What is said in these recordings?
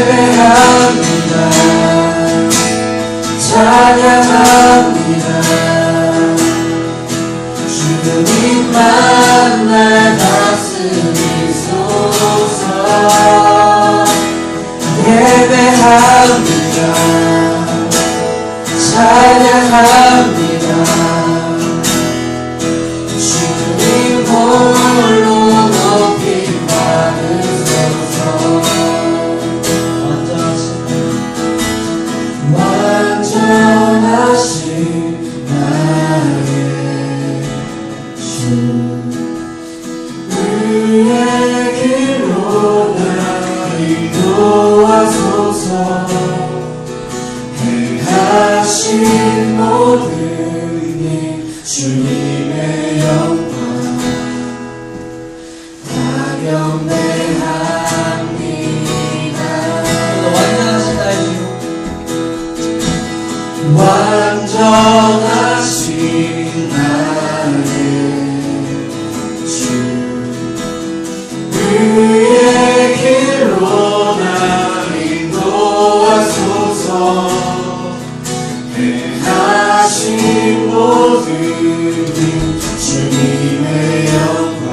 예배합니다. 찬양합니다. 주님만 날 다스리소서. 예배합니다. 찬양합니다. 주님 홀로 높이 받으소서. 완전하신 나의 주, 그의 길로 날 인도하소서. 행하신 모든 일 주님의 영광 다 경배합니다. 완전하신 나의 주, 그의 길로 날 인도하소서. 행하신 모든 일 주님의 영광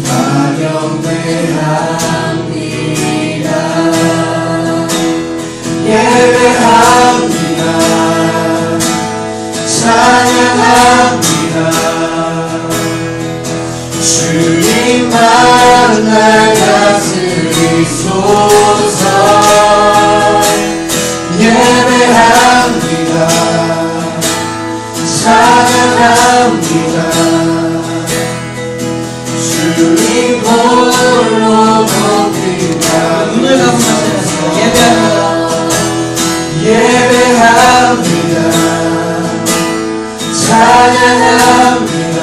다 경배합니다. 예배합니다. 찬양합니다. 주님만 날 다스리소서. 예배합니다. 찬양합니다. 주님 홀로 높이 눈을 감고 예배합니다. 예배합니다. 찬양합니다.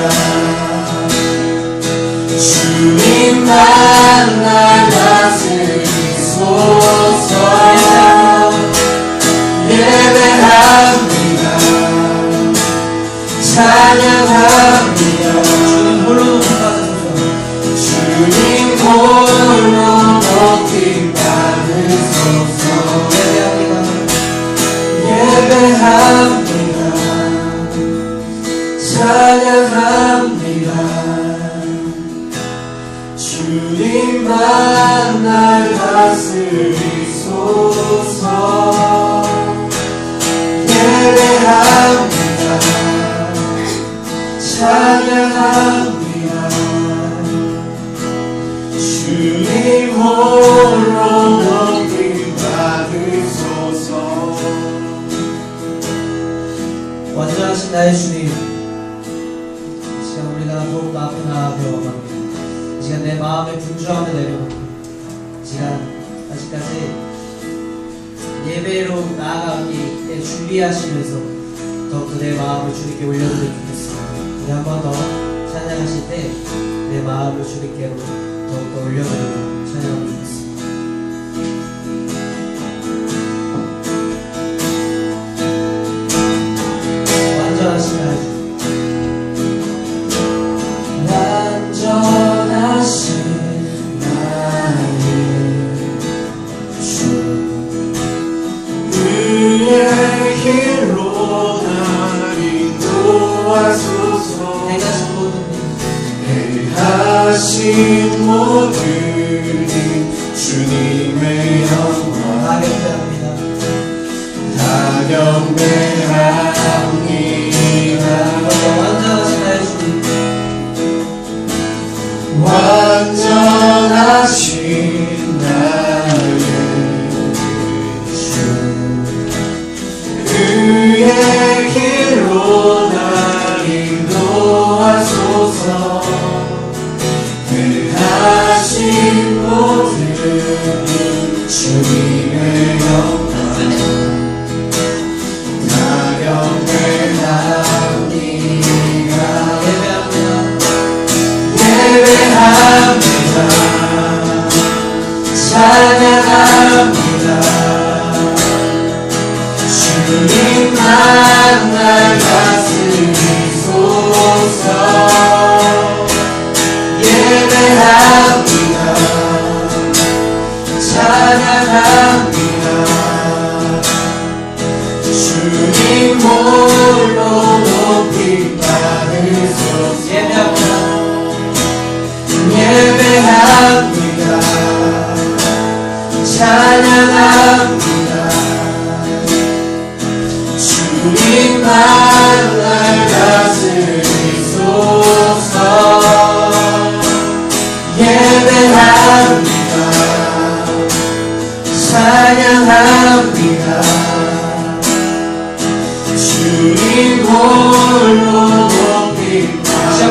주님만 날 다스리소서. 예배합니다. 찬양합니다. 주님 홀로 높이 받으소서. 예배합니다. 찬양합니다. 주님만 날 다스리소서. 예배합니다. 찬양합니다. 주님 홀로 높이 받으소서. 완전하신 나의 주님, 이 시간 우리가 더욱 앞에 나아가옵니다. 이 시간 내 마음의 분주함을 내려놓고 이 시간 아직까지 예배로 나아가기 준비하시면서 더욱더 내 마음을 주님께 올려드리겠습니다. 우리 한 번 더 찬양하실 때 내 마음을 주님께로 더욱더 올려드리고 찬양하겠습니다. 완전하신 나의 주, 그의 길로 날 인도하소서. 행하신 모든 일 주님의 영광 다 경배합니다. 완전하신 나의 주, 그의 길로 날 인도하소서. 행하신 모든 일 주님의 영광 다 경배합니다.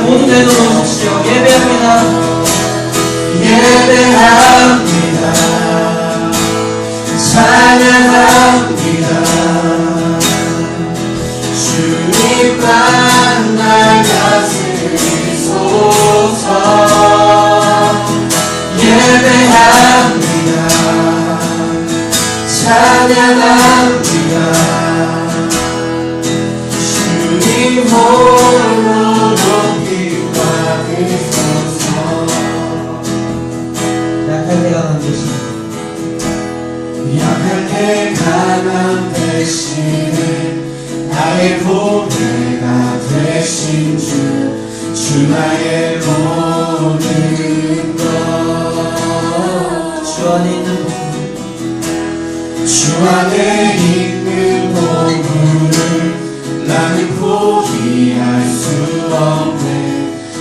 모두 내려놓으십시오. 예배합니다. 예배합니다. 찬양합니다. 주님 만날 다스리소서. 예배합니다. 찬양합니다. 주님 홀로 높이 받으소서. 약할 때가 안 되시네. 약할 때 강한 대신에 나의 보배가 되신 주 나의 모든 것. 주 안에 있는 주 안에 있는 보물을 나는 포기할 수 없네.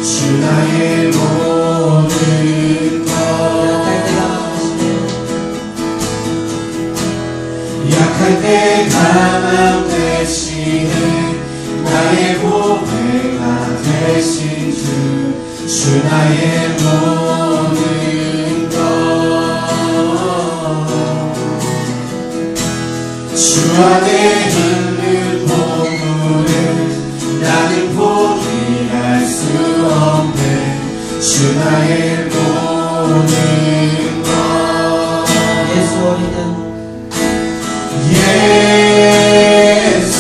주 나의 모든 것. 약할 때 강함 대신에 나의 보배가 되신 주 나의 모든 것. 주 안에 있는 보물을 나는 포기할 수 없네. 주 나의 모든 것. 예수 어린 양 예수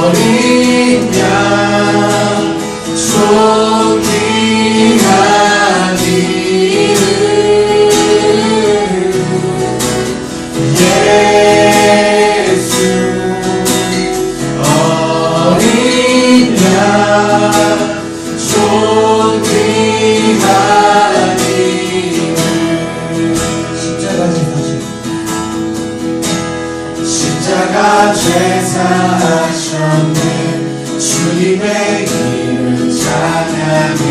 어린 양 존귀한 이름. 예수 어린 양 존귀한 이름. 십자가 제사신 십자가 제사하셨네. 주님의 이름 찬양해.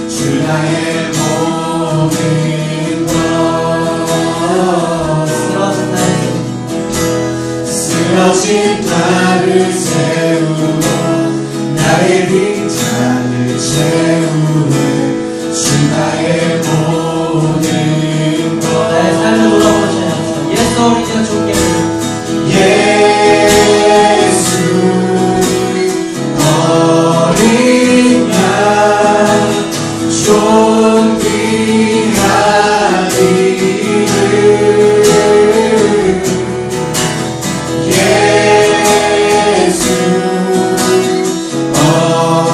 주 나의 모든 것. 쓰러진 나를 세우고 나의 빈잔을 채우네. 주 나의 모든 것. 나의 삶을 돌아보셔야 하시오. 예수 어린 양 존귀한 예수 어린 양 존귀한 이름. 예수 어린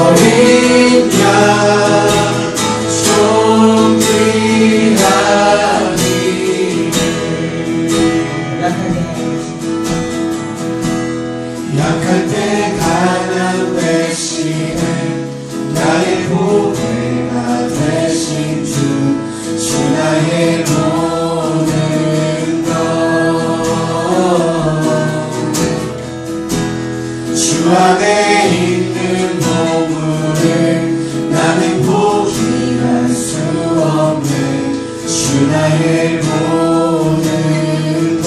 양 존귀한 이름. 약할 때 강한 대신에 나의 보배가 되신 주 나의 모든 것. 주 안에 있는 보물을 나는 포기할 수 없네. 주 나의 모든 것.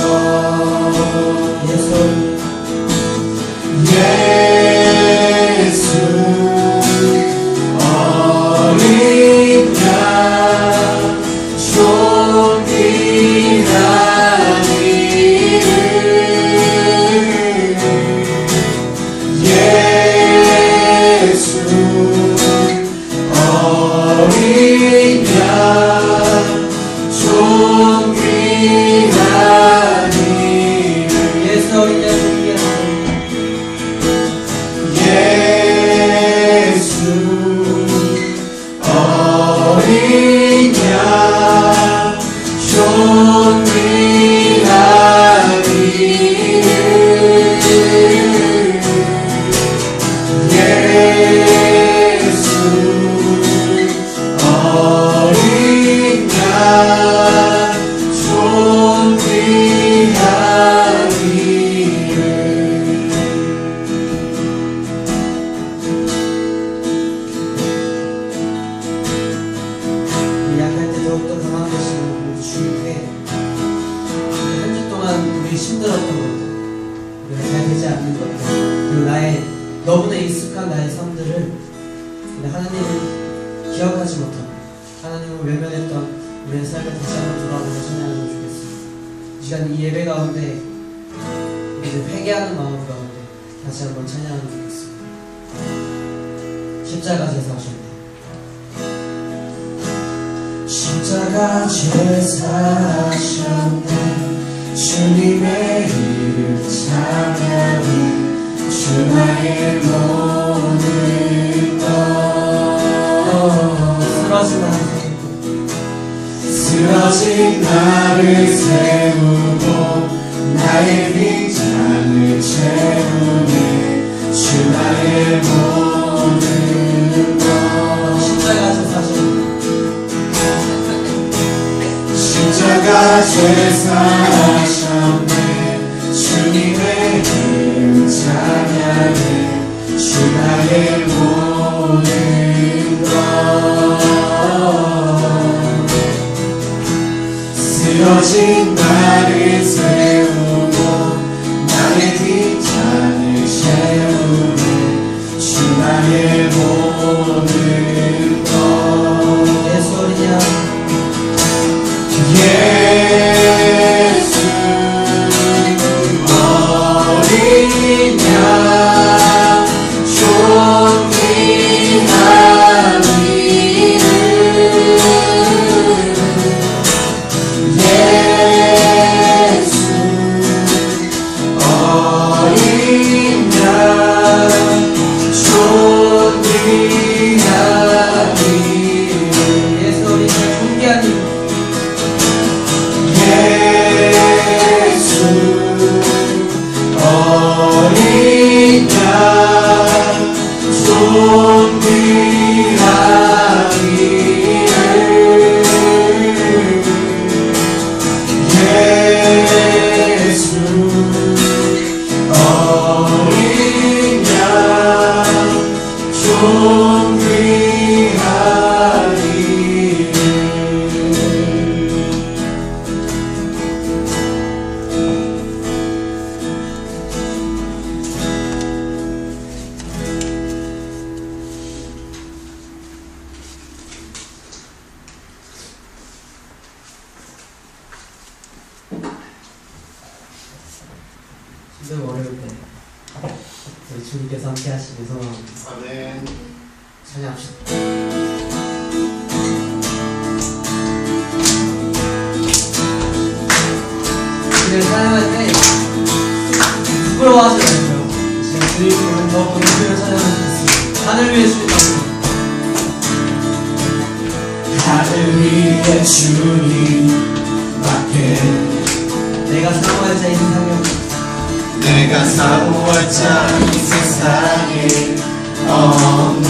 예수 어린 양 존귀한 이름. 예수 어린 양 존귀한 너무나 익숙한 나의 삶들을 하나님을 기억하지 못하고 하나님을 외면했던 우리의 삶을 다시 한번 돌아보고 찬양하면 좋겠습니다. 이 시간 이 예배 가운데 우리는 회개하는 마음 가운데 다시 한번 찬양하면 좋겠습니다. 십자가 제사하셨네. 십자가 제사하셨네. 주님의 이름 찬양해. 주 나의 모든 것. 쓰러진 나를 세우고 나의 빈잔을 채우네. 주 나의 모든 것. 십자가 제사하셨네. 십자가 제사하셨네. 주님의 이름 찬양해. 주 나의 모든 것. 쓰러진 나를 세우고 나의 빈잔을 채우네. 주 나의 모든 것. 예수 어린 양 예수 어린 양 존귀한 이름. 예수 어린 양 존귀한 이름. 예수 어린 양 존귀한 이름. 예수 어린 양 존귀한 이름. 예수 어린 양 존귀한 이름. 힘들고 어려울 때 우리 주님께서 함께 하시길 소원합니다. 아멘. 찬양합시다. 우리를 찬양할 때 부끄러워하지 말고요. 지금 주님께는 더 본인을 찬양하고 있습니다. 하늘 위에 주님 하늘 위에 주님밖에 내가 사모할 자 이 세상에 내가 사모할 자 이 세상에 없네.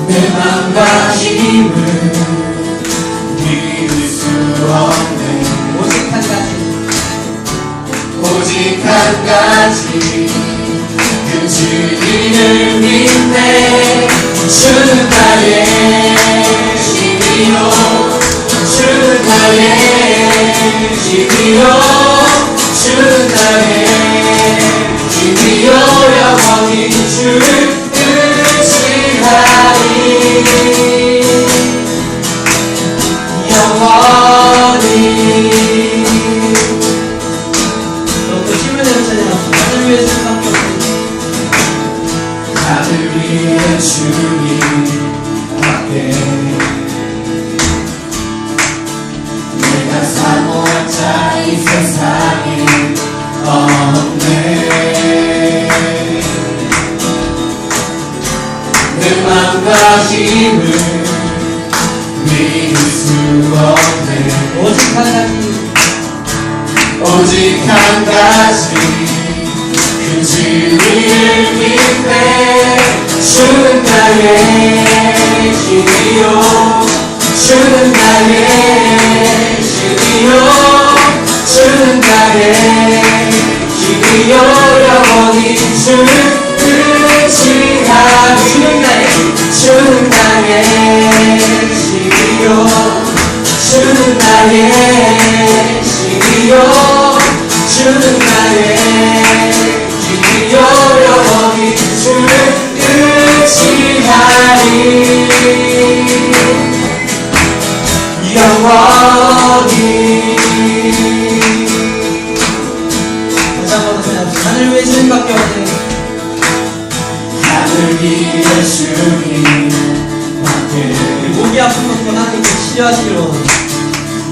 내 맘과 힘을 믿을 수 없네. 오직 한 가지 오직 한 가지 그 주님을 믿네. 주는 나의 힘이요 주는 나의 힘이요 주는 나의 힘이요 영원히 주를 의지하리. 영원히 또 힘을 내는 찬양합시다. 하늘 위에 주님밖에 없으니 하늘 위에 주님밖에 내가 사모할 자 이 세상에 없네. 내 맘과 힘을 믿을 수 없네. 오직 한 가지 오직 한 가지 그 진리를 믿네. 주는 나의 힘이요 주는 나의 힘이요 주는 나의 힘이요 영원히 주를 의지하리. 주는 나의 힘이요 주는 나의 힘이요 주는 나의 찬양합시다. 하늘 위에 주님밖에 없네. 하늘 위에 주님밖에 목이 아픈 것도 하나님께 치료하시길 원합니다.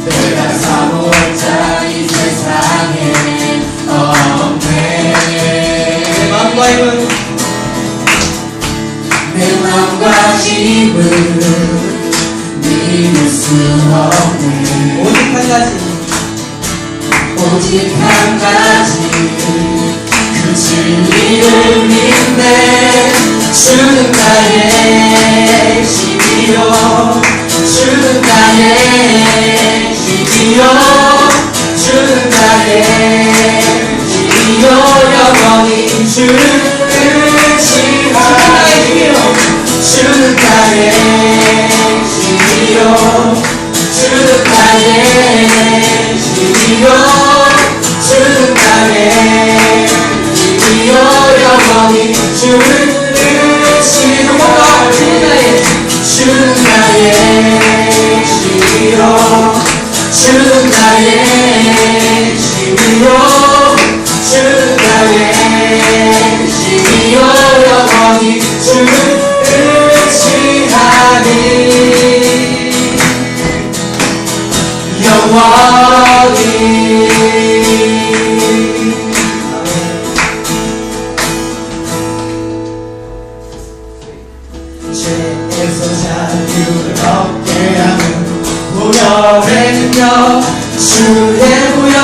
내가 사모자 이 세상에 없네. 내 마음과 힘은 내 마음과 힘을 믿을 수 없네. 오직 한 가지 오직 한 가지 그 진리를 믿네. 주는 나의 힘이요 주는 나의 힘이요 주는 나의 힘이요 영원히 주를 의지하리요 주는 나의 힘이요 주는 나의 힘이요 주는 나의 힘이요 영원히 주를 의지하리요 주는 나의 힘이요 주는 나의 힘이요 주는 나의 힘이요 영원히 주를 의지하리 영원히. 죄에서 자유를 얻게 하는 보혈은요 주의 보혈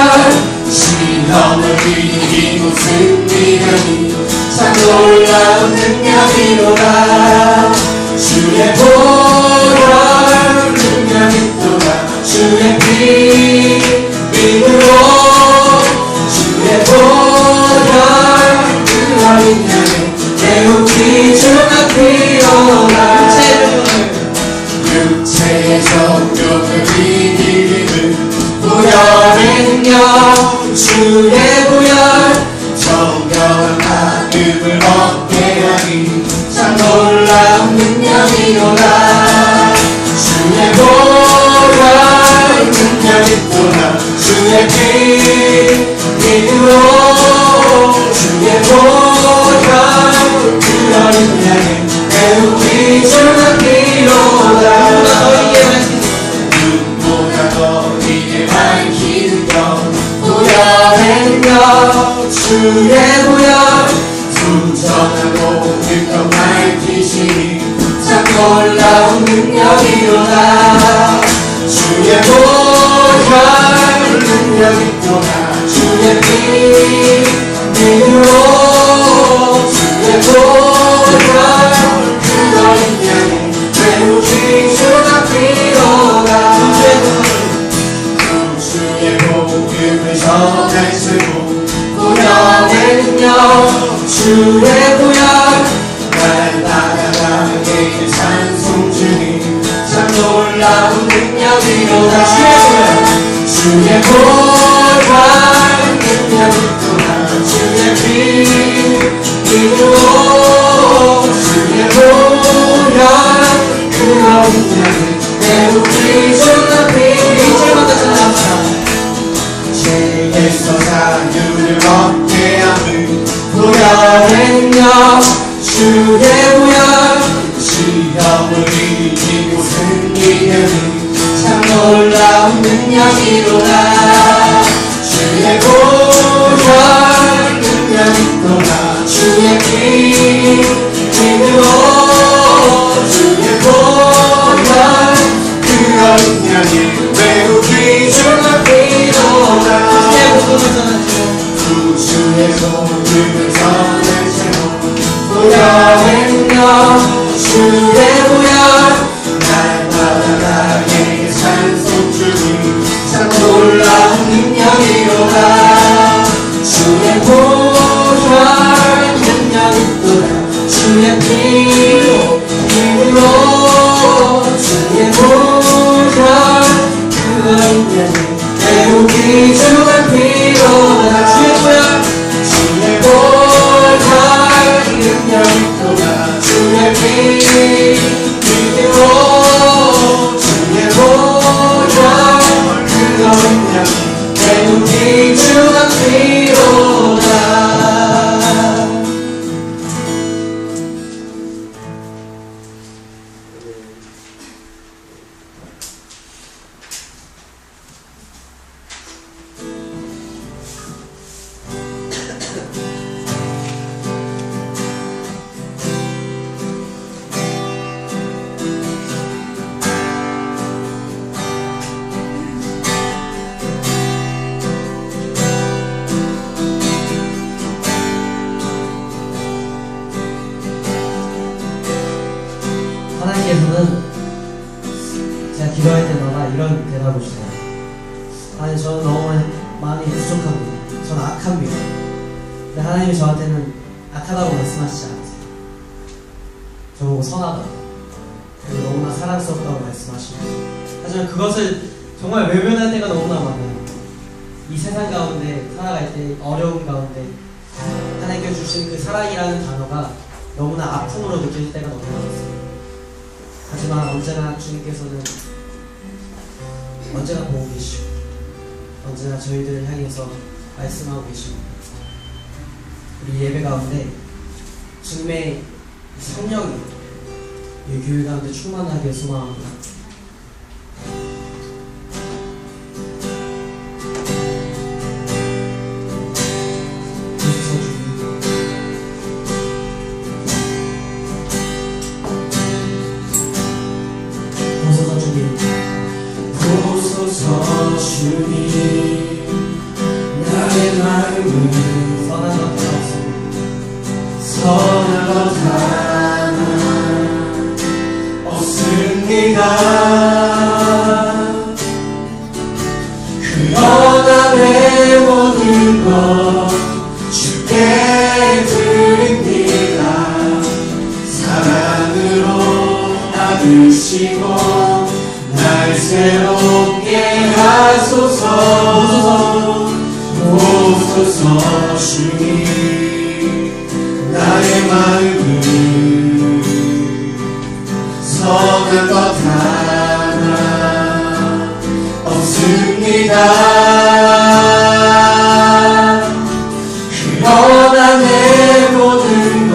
시험을 이기고 승리하니 참 놀라운 능력이로다. 주의 보혈 능력이로다. 주의 피 믿음으로 주의 보혈 그 어린 양의 매우 귀중한 피로다. 육체의 정욕을 이기는 보혈은요 주의 보혈 정결한 마음을 얻게 하니 참 놀라운 능력이로다. 주의 보혈 능력이로다. 주의 피 믿음으로 주의 보혈 그 어린 양의 매우 귀중한 피로다. 눈보다 너희에 밝히는 것 보혈은요 주의 보혈 순전하고 득കം 밝히시니 참 놀라운 능력이로다. 주의 보혈 능력이로다. 주의 피 믿음으로 주의 보혈 그 어린 양의 매우 귀중한 피로다. 주의 복음을 전하시고 보혈은요 주의 보혈 날마다 나에게 찬송 주니 참 놀라운 능력이로다. 주의 보혈 능력이로다. 주의 피 믿음으로 주의 보혈 그 어린 양의 매우 귀중한 피로다. 죄에서 자유를 얻게 하는 보혈은요 주의 보혈 시험을 이기고 승리하니 참 놀라운 능력이로다. 주의 보혈 능력이로다. 주의 피 믿음으로 주의 보혈 그 어린 양의 매우 귀중한 피로다. 주의 복음을 전하시고 보혈은요 주의 보혈 날마다 나에게 찬송 주니 참 놀라운 능력이로다. 주의 보혈 능력이로다. 주의 피로 힘으로 주의 보혈 그 어린 양의 매우 귀중한 피로다. 주의 보혈 능력이로다. 주의 피 바라보시나요? 하나님, 저는 너무 많이 부족합니다. 저는 악합니다. 근데 하나님이 저한테는 악하다고 말씀하시지 않으세요. 저보고 선하다고, 그리고 너무나 사랑스럽다고 말씀하십니다. 하지만 그것을 정말 외면할 때가 너무나 많아요. 이 세상 가운데 살아갈 때, 어려움 가운데 하나님께 주신 그 사랑이라는 단어가 너무나 아픔으로 느껴질 때가 너무 많았어요. 하지만 언제나 주님께서는 언제나 보고 계시고 언제나 저희들을 향해서 말씀하고 계십니다. 우리 예배 가운데 주님의 성령이 이 교회 가운데 충만하게 소망합니다. 보소서 주님, 나의 마음은 선한 것 선한 것 하나 없습니다. 그러나 내 모든 것 주께 드립니다. 사랑으로 안으시고 날 새롭게 하소서. 보소서 주님, 나의 마음은 선한 것 하나 없습니다. 그러나 내 모든 것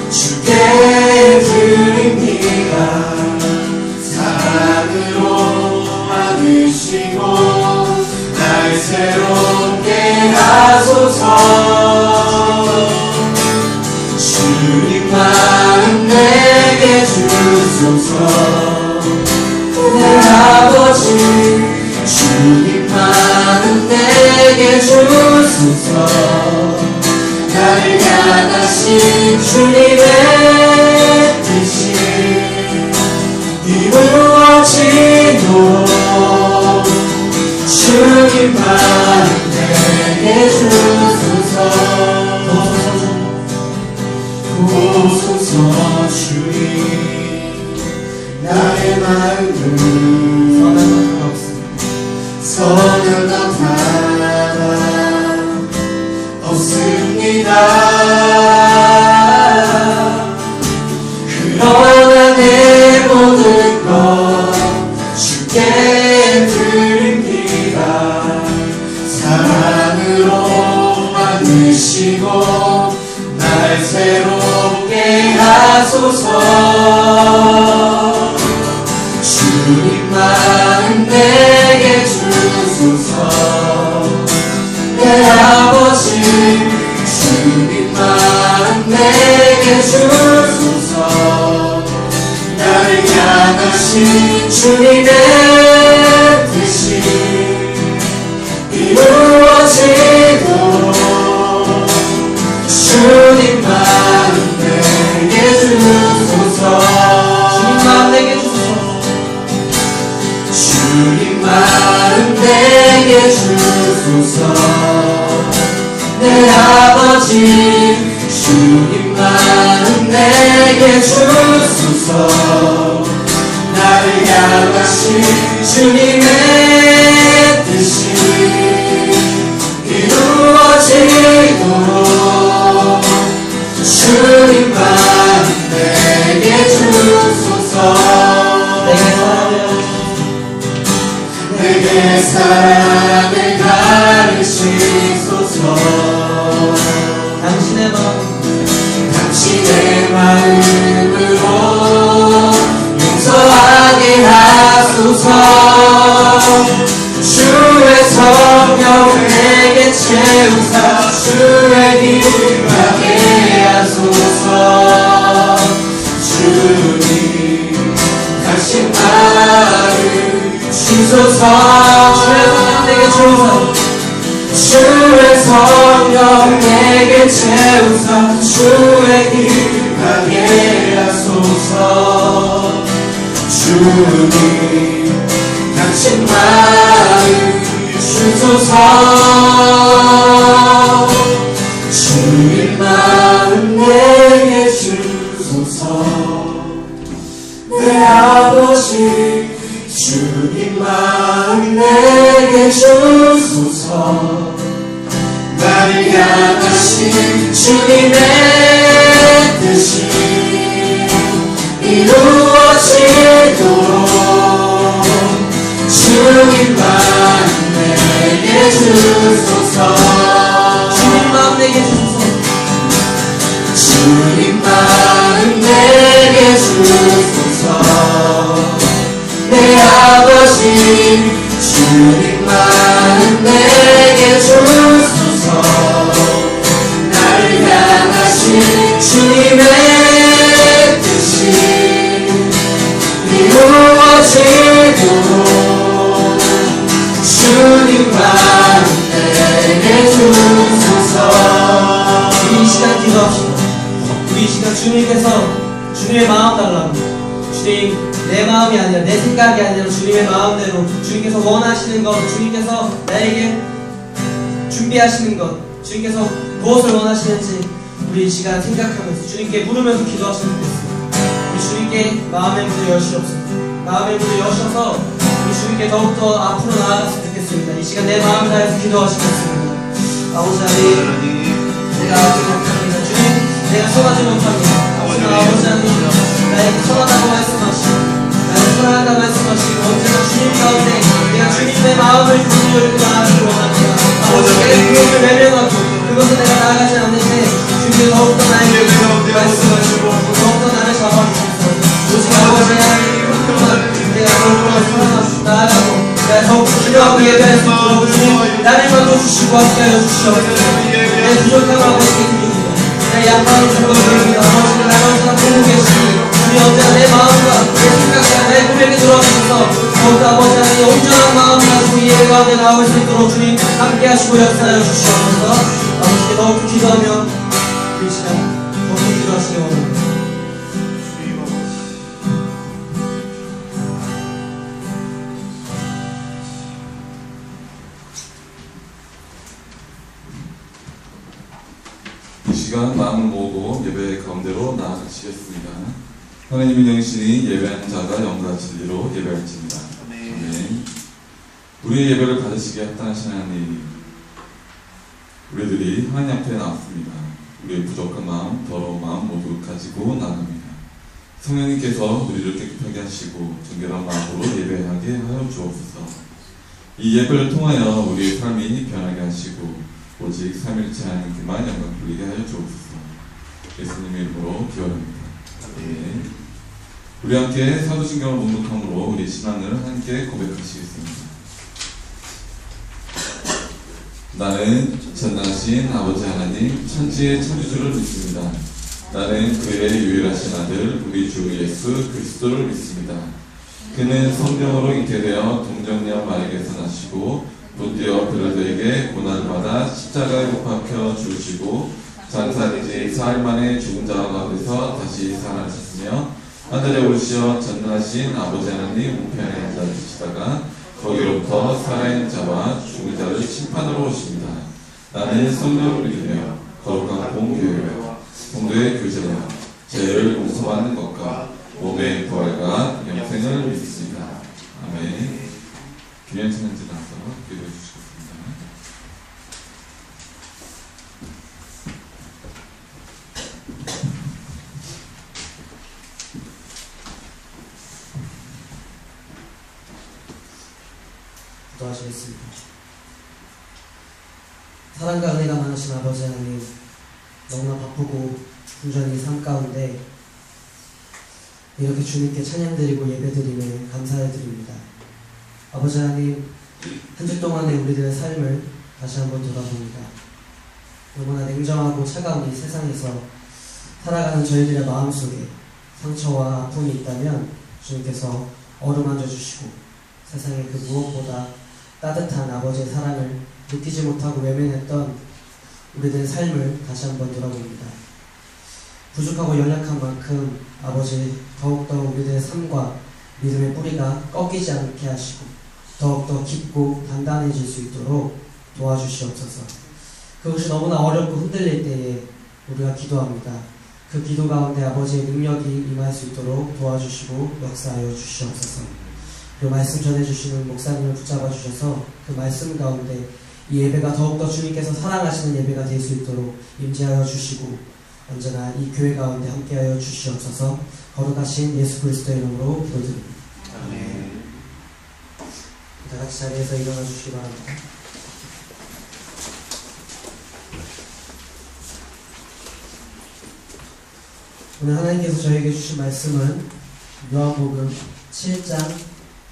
주께 드립니다. 사랑으로 안으시고 날 새롭게 하소서. 주님 마음 내게 주소서. 내 아버지, 주님 마음 내게 주소서. 나를 향하신 주님의 뜻이 이루어지도록 주님 마음 내게 주소서. 보소서 주님, 나의 마음은 선한 것 하나 없습니다. 그러나 내 모든 것 주께 드립니다. 사랑으로 안으시고 날 새롭게 하소서. 주님 마음 내게 주소서. 내 아버지, 주님 마음 내게 주소서. 나를 향하신 주님의 뜻이 이루어지도록 주님 마음 내게 주소서. 주님 마음 내게 주소서. 주님 마음 내게 주소서. 내 아버지, 주님 마음 내게 주소서. 나를 향하신 주님의 뜻이 이루어지도록 주님 마음 내게 주소서. 내게 사랑을 가르치소서. 당신의 마음으로 용서하게 하소서. 주의 성령을 내게 채우사 주의 힘하게 하소서. 주님, 당신 나를 주소서. 주의 성령 내게 채우사 주의 힘하게 하소서. 주님, 당신 마음 주소서. 주님 마음 내게 주소서. 내 아버지 주님 마음 내게 주소서. 나를 향하신 주님의 뜻이 이루어지도록 주님 마음 내게 주소서. 주님 마음 내게 주소서. 주님 마음 내게 주소서. 내 아버지 주님 마음 내게 주소서. 나를 향하신 주님의 뜻이 이루어지도록 주님 마음 내게 주소서. 우리 이 시간 기도합시다. 우리 이 시간 주님께서 주님의 마음 달라고, 주님 내 마음이 아니라 내 생각이 아니라 주님의 마음대로 주님께서 원하시는 것, 주님께서 나에게 준비하시는 것, 주님께서 무엇을 원하시는지 우리 이 시간 생각하면서 주님께 물으면서 기도하시면 되겠습니다. 우리 주님께 마음의 문을 여시옵소서. 마음의 문을 여셔서 우리 주님께 더욱더 앞으로 나아갔으면 좋겠습니다. 이 시간 내 마음을 다해서 기도하시겠습니다. 아버지 하나님, 내가 아직 못합니다. 주님, 내가 선하지 못합니다. 아버지 하나님, 나에게 선하다고 말씀하시고 나를 사랑한다고 말씀하시고 언제나 주님 가운데 내가 주님의 마음을 부르고 나아가기를 원합니다. 아버지, 내 그것을 외면하고 그것을 내가 나아가지 않는데 주님 더욱더 나에게 말씀하시고 더욱더 나를 잡아주셔서 오직 아버지 하나님 내가 더욱더 사랑하시고 나아가고 내가 더욱더 기도하고 예배할 수 있도록 주님 나를 만져주시고 함께하여 주시옵소서. 내 부족함을 아버지께 드립니다. 내 약함을 주고 드립니다. 아버지는 나를 언제나 보고 계시니 우리 언제나 내 마음과 내 생각과 내 고백에 들어와주셔서 더욱더 아버지 하나님 온전한 마음 가지고 이 예배 가운데 나올 수 있도록 주님 함께 하시고 역사하여 주시옵소서. 아버지께 더욱더 기도하며 이 시간 더욱더 기도하시기 원합니다. 이 시간 마음을 모으고 예배 가운데로 나아가시겠습니다. 하나님의 영신이 예배하는 자가 영과 진리로 예배할지니라. 아멘. 우리의 예배를 받으시기에 합당하신 하나님, 우리들이 하나님 앞에 나왔습니다. 우리의 부족한 마음, 더러운 마음 모두 가지고 나갑니다. 성령님께서 우리를 깨끗하게 하시고 정결한 마음으로 예배하게 하여 주옵소서. 이 예배를 통하여 우리의 삶이 변하게 하시고 오직 삼일째 하나님께만 영광 돌리게 하여 주옵소서. 예수님의 이름으로 기원합니다. 아멘. 우리 함께 사도신경을 묵묵함으로 우리 신앙을 함께 고백하시겠습니다. 나는 전능하신 아버지 하나님 천지의 창조주를 믿습니다. 나는 그의 유일하신 아들 우리 주 예수 그리스도를 믿습니다. 그는 성령으로 잉태되어 동정녀 마리아에게서 나시고 본디오 빌라도에게 고난을 받아 십자가에 못 박혀 죽으시고 장사된 지 4일 만에 죽은 자 가운데서 다시 살아나셨으며 하늘에 오르시어 전능하신 아버지 하나님 우편에 앉아계시다가 거기로부터 살아있는 자와 죽은 자를 심판하러 오십니다. 나는 성령을 믿으며 거룩한 공교회와 성도의 교제와 죄를 용서받는 것과 몸의 부활과 영생을 믿습니다. 아멘. 기념 찬양지 나서 기도해 주시겠습니다. 기도하시겠습니다. 사랑과 은혜가 많으신 아버지 하나님, 너무나 바쁘고 분주한 이 삶 가운데 이렇게 주님께 찬양드리고 예배드리며 감사해드립니다. 아버지 하나님, 한 주 동안의 우리들의 삶을 다시 한번 돌아봅니다. 너무나 냉정하고 차가운 이 세상에서 살아가는 저희들의 마음속에 상처와 아픔이 있다면 주님께서 어루만져 주시고 세상의 그 무엇보다 따뜻한 아버지의 사랑을 느끼지 못하고 외면했던 우리들의 삶을 다시 한번 돌아봅니다. 부족하고 연약한 만큼 아버지 더욱더 우리들의 삶과 믿음의 뿌리가 꺾이지 않게 하시고 더욱더 깊고 단단해질 수 있도록 도와주시옵소서. 그것이 너무나 어렵고 흔들릴 때에 우리가 기도합니다. 그 기도 가운데 아버지의 능력이 임할 수 있도록 도와주시고 역사하여 주시옵소서. 그 말씀 전해주시는 목사님을 붙잡아 주셔서 그 말씀 가운데 이 예배가 더욱더 주님께서 사랑하시는 예배가 될 수 있도록 임재하여 주시고 언제나 이 교회 가운데 함께하여 주시옵소서. 거룩하신 예수 그리스도의 이름으로 기도드립니다. 아멘. 다 같이 자리에서 일어나 주시기 바랍니다. 오늘 하나님께서 저에게 주신 말씀은 요한복음 7장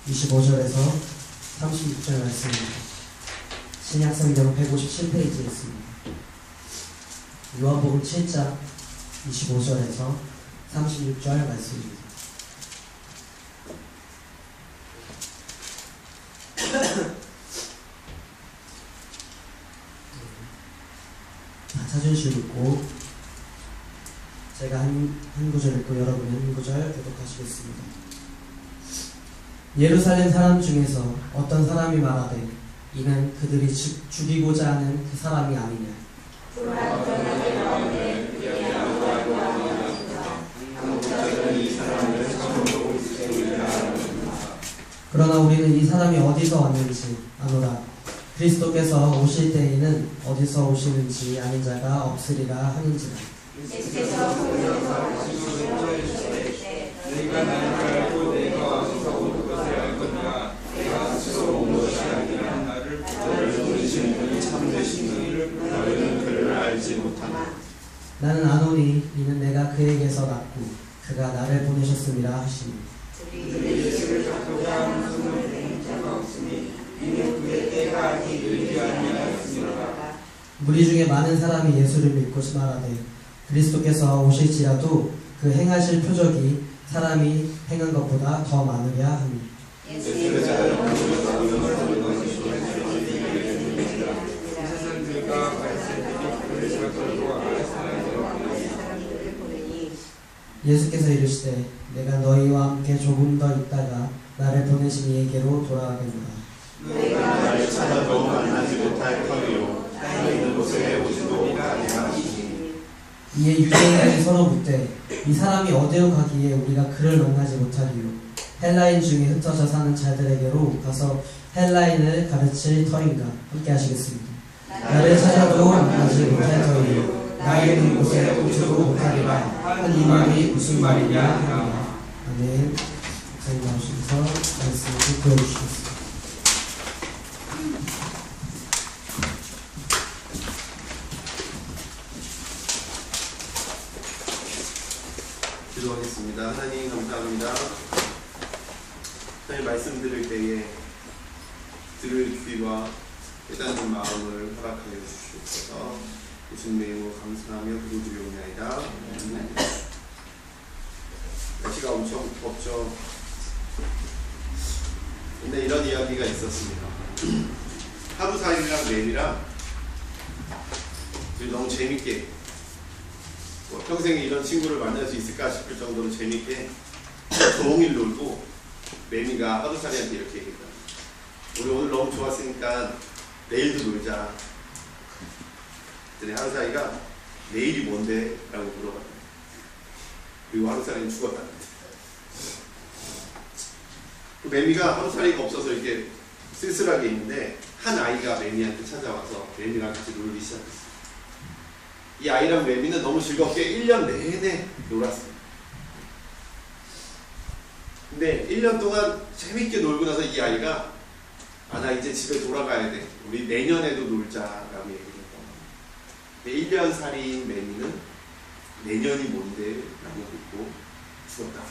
25절에서 36절 말씀입니다. 신약성경 157페이지에 있습니다. 요한복음 7장 25절에서 36절 말씀입니다. 다 찾으시고 제가 한 구절 읽고 여러분은 한 구절 교독하시겠습니다. 예루살렘 사람 중에서 어떤 사람이 말하되 이는 그들이 죽이고자 하는 그 사람이 아니냐. 그러나 우리는 이 사람이 어디서 왔는지 아노라. 그리스도께서 오실 때에는 어디서 오시는지 아는 자가 없으리라 하는지라. 내가 나를 알고 내가 어디서 온 것을 알거니와 내가 스스로 온 것이 아니라 나를 보내신 분이 참되신 이를 너희는 그를 알지 못하나. 나는 아노니 이는 내가 그에게서 났고 그가 나를 보내셨음이라 하시니. 예수를 잡고자 하는 손을 대는 자가 없으니 이는 그의 때가 아직 이르지 아니하였으니라. 무리 중에 많은 사람이 예수를 믿고 말하되 그리스도께서 오실지라도 그 행하실 표적이 사람이 행한 것보다 더 많으랴 하니. 예수께서 이르시되 내가 너희와 함께 조금 더 있다가 나를 보내신 이에게로 돌아가겠노라. 너희가 나를 찾아도 만나지 못할 터이요 나의 있는 곳에 오지도 못하리라. 이에 유대인들이 서로 묻되 이 사람이 어디로 가기에 우리가 그를 만나지 못하리요. 헬라인 중에 흩어져 사는 자들에게로 가서 헬라인을 가르칠 터인가. 함께 하시겠습니다. 나를 찾아도 만나지 못할 터이요 나의 있는 곳에 오지도 못하리라 한 이 말이 무슨 말이냐 하니라. 아멘. 목사님 나오셔서 말씀을 듣고 해주시겠습니다. 기도하겠습니다. 하나님 감사합니다. 하나님 말씀 들을 때에 들을 귀와 깨닫는 마음을 허락하여 주시옵소서. 예수님의 이름으로 감사하며 기도드리옵나이다. 날씨가 엄청 덥죠. 근데 이런 이야기가 있었습니다. 하루살이랑 내일이랑 너무 재밌게 평생에 이런 친구를 만날 수 있을까 싶을 정도로 재밌게 종일 놀고 매미가 하루살이한테 이렇게 얘기했다. 우리 오늘 너무 좋았으니까 내일도 놀자. 그랬더니 하루살이가 내일이 뭔데? 라고 물어봤다. 그리고 하루살이는 죽었다. 그 매미가 하루살이가 없어서 이렇게 쓸쓸하게 있는데 한 아이가 매미한테 찾아와서 매미랑 같이 놀기 시작했어요. 이 아이랑 매미는 너무 즐겁게 1년 내내 놀았어요. 근데 1년 동안 재밌게 놀고 나서 이 아이가 나 이제 집에 돌아가야 돼. 우리 내년에도 놀자라고 얘기를 했던 거예요. 근데 1년 살이인 매미는 내년이 뭔데? 라고 묻고 죽었다.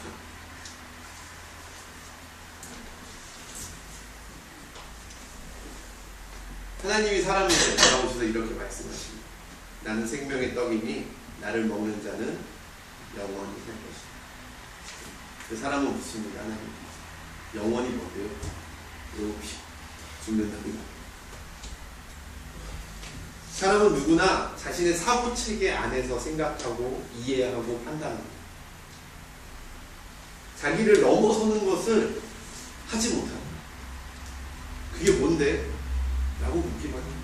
하나님이 사람에게 돌아오셔서 이렇게 말씀하십니다. 나는 생명의 떡이니 나를 먹는 자는 영원히 살 것이다. 그 사람은 묻습니다. 하나님, 영원히 뭐래요? 죽는답니다. 사람은 누구나 자신의 사고체계 안에서 생각하고 이해하고 판단합니다. 자기를 넘어서는 것을 하지 못합니다. 그게 뭔데? 라고 묻기만 합니다.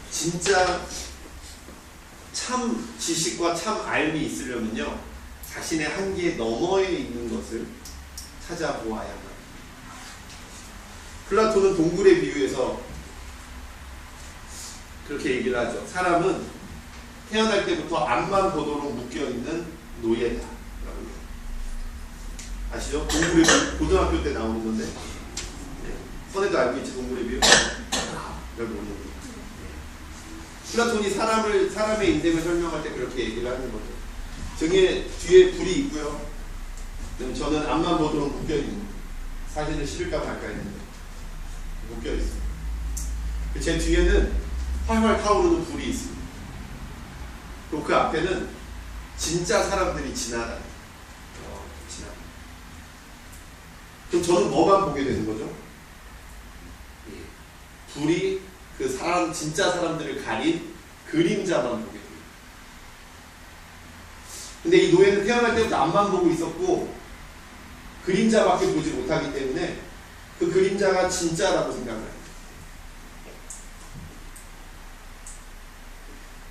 진짜 참 지식과 참 알미 있으려면요, 자신의 한계 너머에 있는 것을 찾아보아야만 합니다. 플라톤은 동굴의 비유에서 그렇게 얘기를 하죠. 사람은 태어날 때부터 앞만 보도록 묶여있는 노예다 라고 해요. 아시죠? 동굴의 비유, 고등학교 때 나오는 건데, 선에도 알고 있지, 동굴의 비유? 여기 오는 거. 플라톤이 사람의 인생을 설명할 때 그렇게 얘기를 하는 거죠. 등에 뒤에 불이 있고요. 저는 앞만 보도록 묶여있는, 사진을 실을까 말까 했는데 묶여있어요. 제 뒤에는 활활 타오르는 불이 있습니다. 그리고 그 앞에는 진짜 사람들이 지나가요. 그럼 저는 뭐만 보게 되는 거죠? 불이 그 사람, 진짜 사람들을 가린 그림자만 보게 됩니다. 근데 이 노예는 태어날 때부터 앞만 보고 있었고 그림자밖에 보지 못하기 때문에 그 그림자가 진짜라고 생각을 합니다.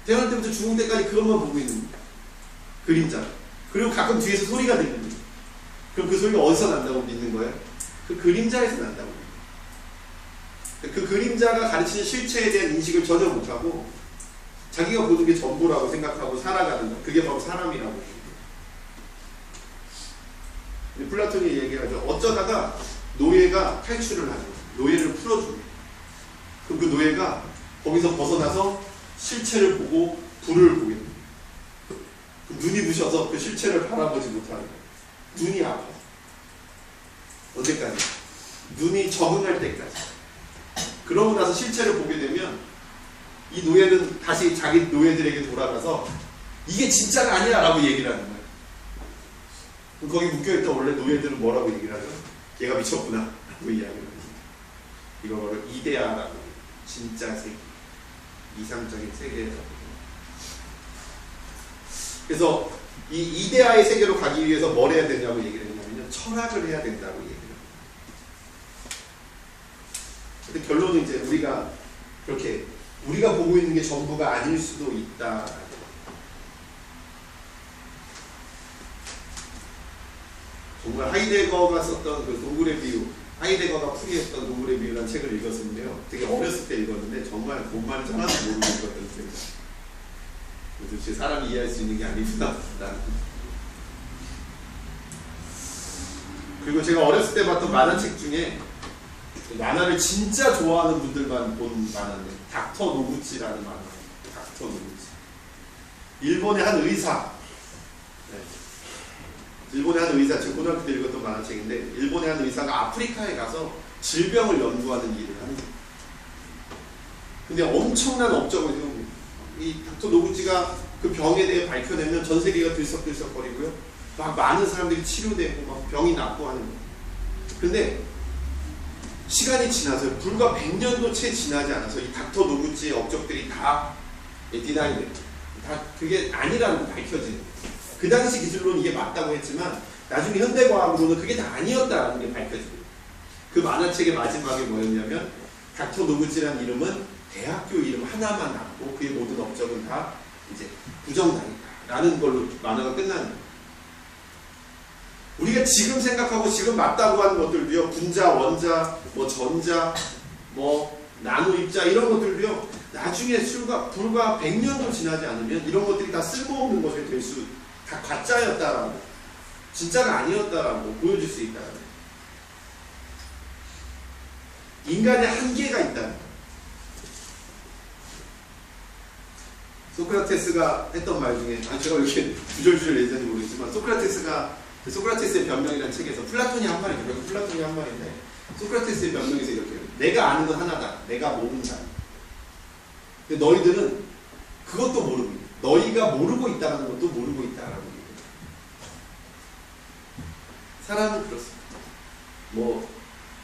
태어날 때부터 죽을 때까지 그것만 보고 있는 거예요. 그림자. 그리고 가끔 뒤에서 소리가 들립니다. 그럼 그 소리가 어디서 난다고 믿는 거예요? 그 그림자에서 난다고. 그 그림자가 가르치는 실체에 대한 인식을 전혀 못하고 자기가 보는 게 전부라고 생각하고 살아가는 것. 그게 바로 사람이라고. 플라톤이 얘기하죠. 어쩌다가 노예가 탈출을 하죠. 노예를 풀어줍니다. 그럼 그 노예가 거기서 벗어나서 실체를 보고 불을 보게 됩니다. 눈이 부셔서 그 실체를 바라보지 못하는 거예요. 눈이 아파요. 언제까지? 눈이 적응할 때까지. 그러고 나서 실체를 보게 되면 이 노예는 다시 자기 노예들에게 돌아가서 이게 진짜가 아니야 라고 얘기를 하는 거예요. 그럼 거기 묶여있던 원래 노예들은 뭐라고 얘기를 하죠? 얘가 미쳤구나 라고 이야기를 합니다. 이거를 이데아라고 해요. 진짜 세계, 이상적인 세계라고. 그래서 이 이데아의 세계로 가기 위해서 뭘 해야 되냐고 얘기를 했냐면요, 철학을 해야 된다고 얘기를 합니다. 근데 결론은 이제 우리가 그렇게 우리가 보고 있는 게 전부가 아닐 수도 있다. 정말 하이데거가 썼던 그 동굴의 비유, 하이데거가 풀이했던 동굴의 비유라는 책을 읽었는데요. 되게 어렸을 때 읽었는데 정말 뭔 말인지 하나도 모르고 읽었던 책이에요. 도대체 사람이 이해할 수 있는 게 아니구나. 그리고 제가 어렸을 때 봤던 만화책 중에 만화를 진짜 좋아하는 분들만 본 만화인데 닥터 노구치라는 만화. 닥터 노구치. 일본의 한 의사. 일본의 한 의사, 제가 고등학교 때 읽었던 만화책인데 일본의 한 의사가 아프리카에 가서 질병을 연구하는 일을 하는 거예요. 근데 엄청난 업적을 세웁니다. 이 닥터 노구치가 그 병에 대해 밝혀내면 전 세계가 들썩들썩거리고요. 막 많은 사람들이 치료되고 막 병이 낫고 하는 거예요. 근데 시간이 지나서 불과 100년도 채 지나지 않아서 이 닥터 노구치의 업적들이 다 디나이돼요. 다 그게 아니라는 거 밝혀지는 거예요. 그 당시 기술로는 이게 맞다고 했지만 나중에 현대과학으로는 그게 다 아니었다라는 게 밝혀집니다. 그 만화책의 마지막에 뭐였냐면 닥터 노구치라는 이름은 대학교 이름 하나만 남고 그의 모든 업적은 다 이제 부정당했다라는 걸로 만화가 끝나는 거예요. 우리가 지금 생각하고 지금 맞다고 하는 것들도요, 분자, 원자, 뭐 전자, 뭐 나노 입자 이런 것들도요, 나중에 불과 100년도 지나지 않으면 이런 것들이 다 쓸모없는 것이 될 수, 다 가짜였다라고, 진짜가 아니었다라고 보여줄 수 있다는 거예요. 인간의 한계가 있다는 거예요. 소크라테스가 했던 말 중에, 제가 왜 이렇게 주절주절 얘기하는지 모르겠지만, 소크라테스의 변명이라는 책에서 플라톤이 한 말이죠. 플라톤이 한 말인데, 소크라테스의 변명에서 이렇게 해요. 내가 아는 건 하나다. 내가 모른다. 근데 너희들은 그것도 모르고 있다. 너희가 모르고 있다는 것도 모르고 있다라고 얘기해요. 사람은 그렇습니다. 뭐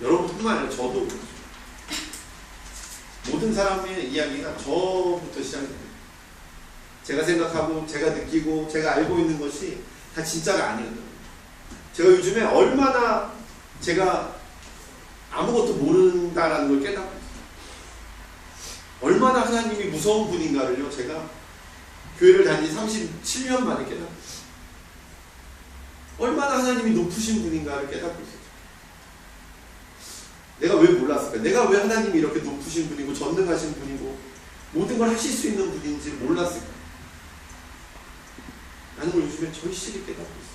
여러분뿐만 아니라 저도 그렇죠. 모든 사람의 이야기가 저부터 시작됩니다. 제가 생각하고 제가 느끼고 제가 알고 있는 것이 다 진짜가 아니거든요. 제가 요즘에 얼마나 제가 아무것도 모른다라는 걸 깨닫고 있어요. 얼마나 하나님이 무서운 분인가를요, 제가 교회를 다닌 37년 만에 깨닫고 있어요. 얼마나 하나님이 높으신 분인가를 깨닫고 있어요. 내가 왜 몰랐을까? 내가 왜 하나님이 이렇게 높으신 분이고 전능하신 분이고 모든 걸 하실 수 있는 분인지 몰랐을까? 라는 걸 요즘에 절실히 깨닫고 있어요.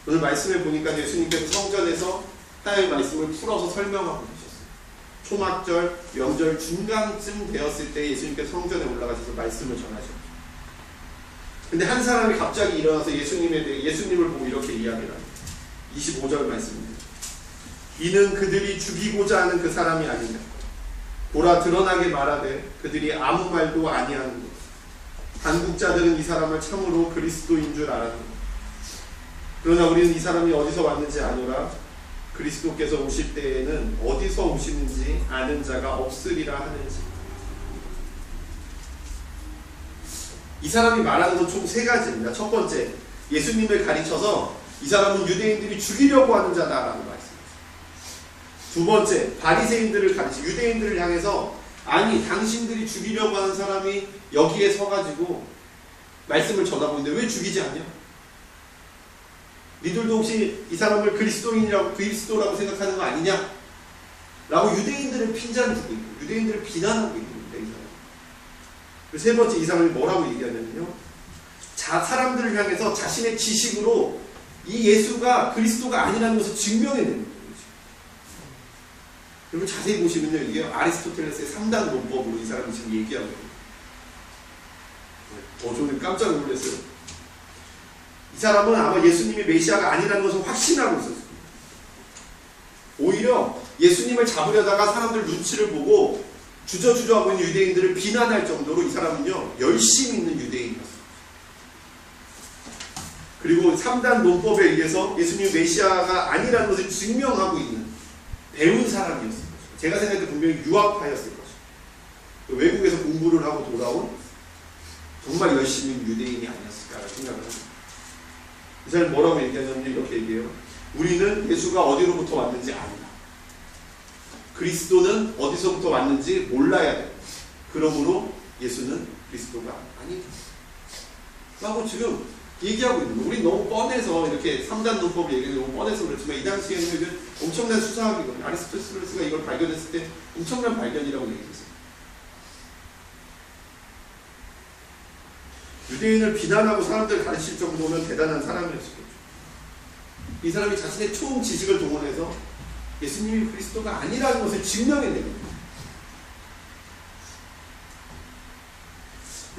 오늘 말씀을 보니까 예수님께서 성전에서 하나님의 말씀을 풀어서 설명하고 계셨어요. 초막절, 명절 중간쯤 되었을 때 예수님께서 성전에 올라가셔서 말씀을 전하셨죠. 근데 한 사람이 갑자기 일어나서 예수님을 보고 이렇게 이야기를 합니다. 25절 말씀입니다. 이는 그들이 죽이고자 하는 그 사람이 아니냐. 보라 드러나게 말하되 그들이 아무 말도 아니하는 것. 단국자들은 이 사람을 참으로 그리스도인 줄 알았는데 그러나 우리는 이 사람이 어디서 왔는지 아노라. 그리스도께서 오실 때에는 어디서 오시는지 아는 자가 없으리라 하는지. 이 사람이 말하는 건 총 3가지입니다. 첫 번째, 예수님을 가리쳐서 이 사람은 유대인들이 죽이려고 하는 자다라는 말씀입니다. 두 번째, 바리새인들을 가리쳐 유대인들을 향해서 아니 당신들이 죽이려고 하는 사람이 여기에 서가지고 말씀을 전하고 있는데 왜 죽이지 않냐? 니들도 혹시 이 사람을 그리스도라고 생각하는 거 아니냐? 라고 유대인들을 핀잔주고 있고 유대인들을 비난하고 있는 겁니다. 이 사람. 그리고 세 번째, 이 사람이 뭐라고 얘기하냐면요, 사람들을 향해서 자신의 지식으로 이 예수가 그리스도가 아니라는 것을 증명해내는 거예요. 여러분 자세히 보시면요, 이게 아리스토텔레스의 3단 논법으로 이 사람이 지금 얘기하고 있어요. 저는 깜짝 놀랐어요. 이 사람은 아마 예수님이 메시아가 아니라는 것을 확신하고 있었어요. 오히려 예수님을 잡으려다가 사람들 눈치를 보고 주저주저하고 있는 유대인들을 비난할 정도로 이 사람은요, 열심히 있는 유대인이었어요. 그리고 3단 논법에 의해서 예수님이 메시아가 아니라는 것을 증명하고 있는 배운 사람이었을 것이고, 제가 생각할 때 분명히 유학파였을 것이고, 외국에서 공부를 하고 돌아온 정말 열심히 있는 유대인이 아니었을까라는 생각을 합니다. 이 사람이 뭐라고 얘기하냐면 이렇게 얘기해요. 우리는 예수가 어디로부터 왔는지 안다. 그리스도는 어디서부터 왔는지 몰라야 돼. 그러므로 예수는 그리스도가 아니다. 라고 지금 얘기하고 있는 거예요. 우리 너무 뻔해서 이렇게 3단 논법을 얘기하는 너무 뻔해서 그렇지만 이 당시에는 이게 엄청난 수사학이거든요. 아리스토텔레스가 이걸 발견했을 때 엄청난 발견이라고 얘기했어요. 유대인을 비난하고 사람들을 가르칠 정도면 대단한 사람이었을 거죠. 이 사람이 자신의 총 지식을 동원해서 예수님이 그리스도가 아니라는 것을 증명해내는 거예요.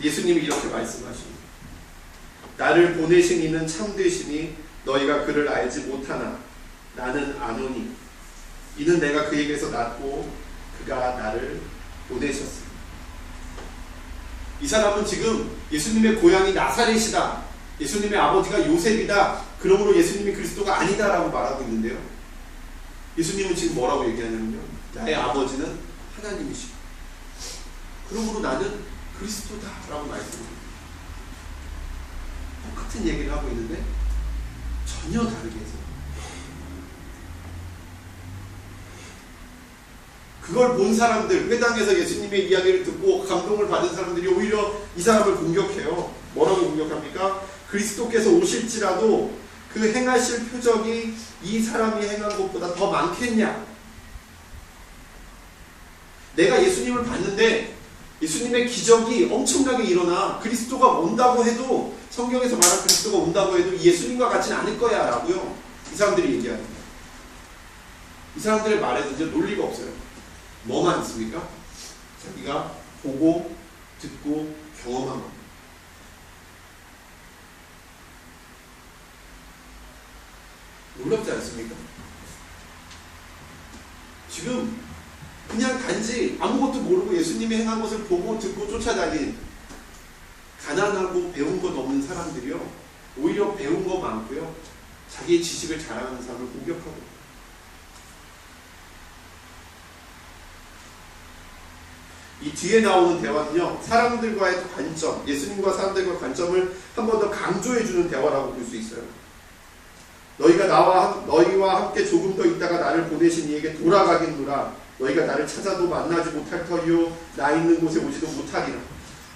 예수님이 이렇게 말씀하십니다. 나를 보내신 이는 참되시니 너희가 그를 알지 못하나 나는 아노니 이는 내가 그에게서 났고 그가 나를 보내셨습니다. 이 사람은 지금 예수님의 고향이 나사렛이다, 예수님의 아버지가 요셉이다, 그러므로 예수님이 그리스도가 아니다라고 말하고 있는데요, 예수님은 지금 뭐라고 얘기하냐면요, 나의 아버지는 하나님이시고 그러므로 나는 그리스도다라고 말씀합니다. 똑같은 얘기를 하고 있는데 전혀 다르게 해서 그걸 본 사람들, 회당에서 예수님의 이야기를 듣고 감동을 받은 사람들이 오히려 이 사람을 공격해요. 뭐라고 공격합니까? 그리스도께서 오실지라도 그 행하실 표적이 이 사람이 행한 것보다 더 많겠냐? 내가 예수님을 봤는데 예수님의 기적이 엄청나게 일어나 그리스도가 온다고 해도, 성경에서 말한 그리스도가 온다고 해도 예수님과 같지는 않을 거야 라고요, 이 사람들이 얘기합니다. 이 사람들의 말에도 이제 논리가 없어요. 뭐만 있습니까? 자기가 보고 듣고 경험한 겁니다. 놀랍지 않습니까? 지금 그냥 단지 아무것도 모르고 예수님이 행한 것을 보고 듣고 쫓아다닌 가난하고 배운 것 없는 사람들이요, 오히려 배운 거 많고요, 자기의 지식을 자랑하는 사람을 공격하고, 이 뒤에 나오는 대화는요, 사람들과의 관점, 예수님과 사람들과의 관점을 한 번 더 강조해주는 대화라고 볼 수 있어요. 너희와 함께 조금 더 있다가 나를 보내신 이에게 돌아가겠노라. 너희가 나를 찾아도 만나지 못할 터이요 나 있는 곳에 오지도 못하리라.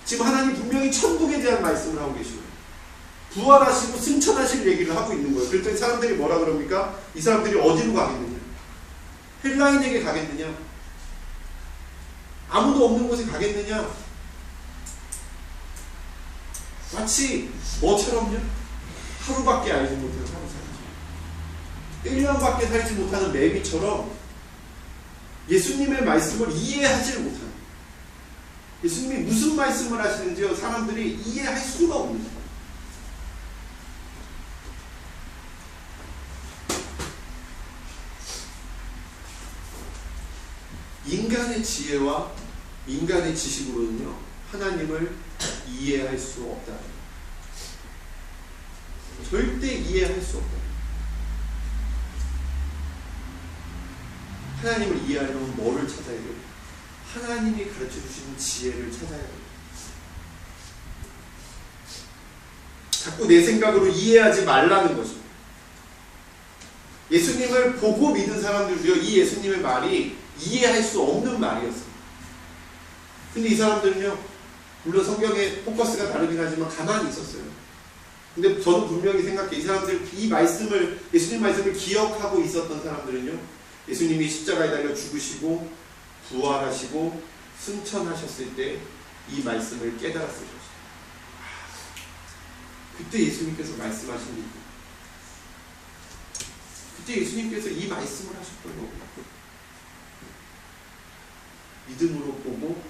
지금 하나님 분명히 천국에 대한 말씀을 하고 계시고요. 부활하시고 승천하실 얘기를 하고 있는 거예요. 그랬더니 사람들이 뭐라 그럽니까? 이 사람들이 어디로 가겠느냐? 헬라인에게 가겠느냐? 아무도 없는 곳에 가겠느냐? 마치 뭐처럼요? 하루밖에 알지 못하는 하루 살기, 1년밖에 살지 못하는 매미처럼 예수님의 말씀을 이해하지 못하는, 예수님이 무슨 말씀을 하시는지요 사람들이 이해할 수가 없는 거예요. 인간의 지혜와 인간의 지식으로는요 하나님을 이해할 수 없다. 절대 이해할 수 없다. 하나님을 이해하려면 뭐를 찾아야 돼요? 하나님이 가르쳐 주시는 지혜를 찾아야 돼요. 자꾸 내 생각으로 이해하지 말라는 거죠. 예수님을 보고 믿은 사람들도요 이 예수님의 말이 이해할 수 없는 말이었어요. 근데 이 사람들은요 물론 성경의 포커스가 다르긴 하지만 가만히 있었어요. 근데 저는 분명히 생각해요. 이 사람들, 이 말씀을, 예수님 말씀을 기억하고 있었던 사람들은요 예수님이 십자가에 달려 죽으시고 부활하시고 승천하셨을 때 이 말씀을 깨달았을 것이다. 그때 예수님께서 말씀하신 게 있고, 그때 예수님께서 이 말씀을 하셨던 거고, 믿음으로 보고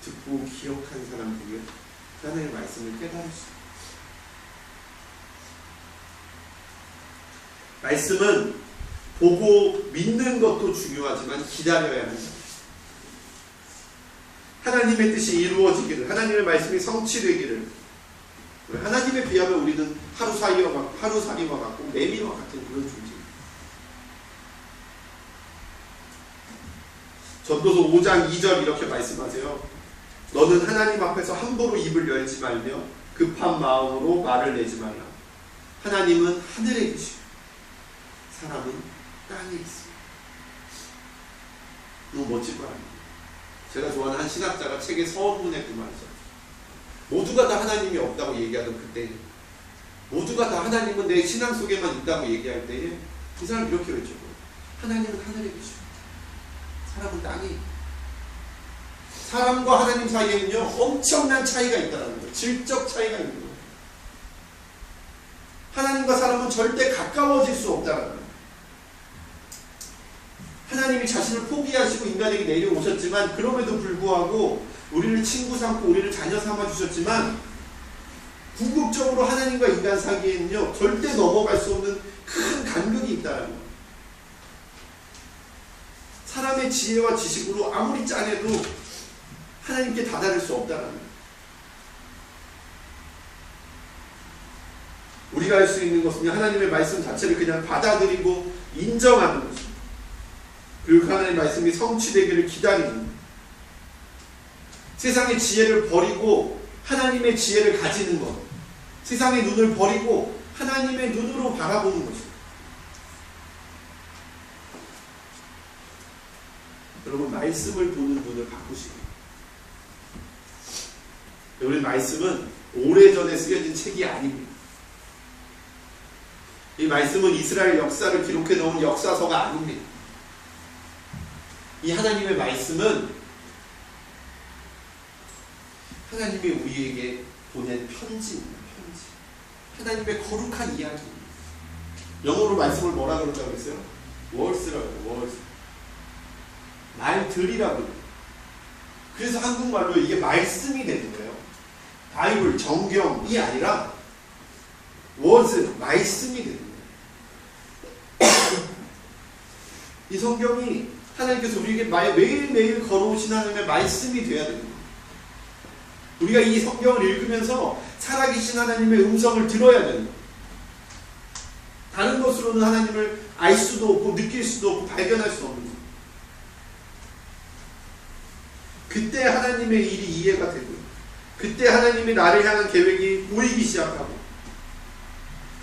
듣고 기억한 사람들이 하나님의 말씀을 깨달을 수 있어요. 말씀은 보고 믿는 것도 중요하지만 기다려야 합니다. 하나님의 뜻이 이루어지기를, 하나님의 말씀이 성취되기를. 하나님에 비하면 우리는 하루살이와 같고 매미와 같은 그런 존재입니다. 전도서 5장 2절 이렇게 말씀하세요. 너는 하나님 앞에서 함부로 입을 열지 말며 급한 마음으로 말을 내지 말라. 하나님은 하늘에 계시고 사람은 땅에 있습니다. 너무 멋진 거 아닙니까? 제가 좋아하는 한 신학자가 책에 서론문에 그 말이죠. 모두가 다 하나님이 없다고 얘기하던 그때, 모두가 다 하나님은 내 신앙 속에만 있다고 얘기할 때에 그 사람 이렇게 외쳤고, 하나님은 하늘에 계시고 사람은 땅에 있고, 사람과 하나님 사이에는요 엄청난 차이가 있다는 거예요. 질적 차이가 있는 거예요. 하나님과 사람은 절대 가까워질 수 없다는 거예요. 하나님이 자신을 포기하시고 인간에게 내려오셨지만, 그럼에도 불구하고 우리를 친구 삼고 우리를 자녀 삼아 주셨지만, 궁극적으로 하나님과 인간 사이에는요 절대 넘어갈 수 없는 큰 간격이 있다는 거예요. 사람의 지혜와 지식으로 아무리 짜내도 하나님께 다다를 수 없다는 거예요. 우리가 할 수 있는 것은 하나님의 말씀 자체를 그냥 받아들이고 인정하는 것입니다. 그리고 하나님의 말씀이 성취되기를 기다리는 거예요. 세상의 지혜를 버리고 하나님의 지혜를 가지는 것, 세상의 눈을 버리고 하나님의 눈으로 바라보는 것입니다. 여러분, 말씀을 보는 눈을 바꾸시고, 우리 말씀은 오래전에 쓰여진 책이 아닙니다. 이 말씀은 이스라엘 역사를 기록해 놓은 역사서가 아닙니다. 이 하나님의 말씀은 하나님이 우리에게 보낸 편지입니다. 편지. 하나님의 거룩한 이야기입니다. 영어로 말씀을 뭐라 그런다고 했어요? 월스라고 해요. 월스. 말들이라고 해요. 그래서 한국말로 이게 말씀이 되는 거예요. 바이블, 정경이 아니라 월스, 말씀이 되는 거예요. 이 성경이 하나님께서 우리에게 매일매일 걸어오신 하나님의 말씀이 되어야 됩니다. 우리가 이 성경을 읽으면서 살아계신 하나님의 음성을 들어야 됩니다. 다른 것으로는 하나님을 알 수도 없고 느낄 수도 없고 발견할 수 없는 거예요. 그때 하나님의 일이 이해가 되고요. 그때 하나님이 나를 향한 계획이 보이기 시작하고,